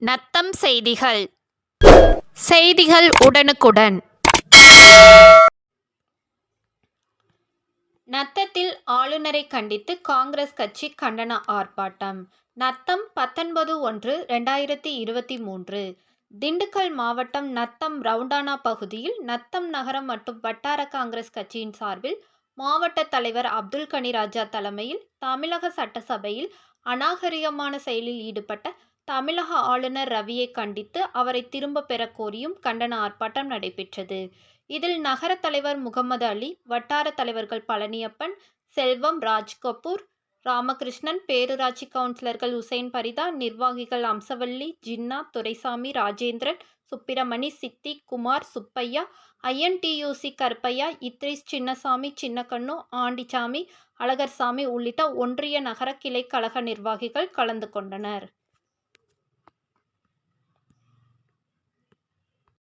நத்தம் செய்திகள். செய்திகள் உடனுக்குடன். நத்தத்தில் ஆளுநரை கண்டித்து காங்கிரஸ் கட்சி கண்டன ஆர்ப்பாட்டம். நத்தம் 19/1/2023. திண்டுக்கல் மாவட்டம் நத்தம் ரவுண்டானா பகுதியில் நத்தம் நகரம் மற்றும் வட்டார காங்கிரஸ் கட்சியின் சார்பில் மாவட்ட தலைவர் அப்துல் கனி ராஜா தலைமையில் தமிழக சட்டசபையில் அநாகரிகமான செயலில் ஈடுபட்ட தமிழக ஆளுநர் ரவியை கண்டித்து அவரை திரும்ப பெற கோரியும் கண்டன ஆர்ப்பாட்டம் நடைபெற்றது. இதில் நகர தலைவர் முகமது அலி, வட்டார தலைவர்கள் பழனியப்பன், செல்வம், ராஜ்கபூர், ராமகிருஷ்ணன், பேரூராட்சி கவுன்சிலர்கள் உசைன் பரிதா, நிர்வாகிகள் அம்சவல்லி, ஜின்னா, துரைசாமி, ராஜேந்திரன், சுப்பிரமணி, சித்திக், குமார், சுப்பையா, ஐஎன்டியூசி கருப்பையா, இத்ரிஸ், சின்னசாமி, சின்னக்கண்ணு, ஆண்டிச்சாமி, அழகர்சாமி உள்ளிட்ட ஒன்றிய நகர கிளை கழக நிர்வாகிகள் கலந்து கொண்டனர்.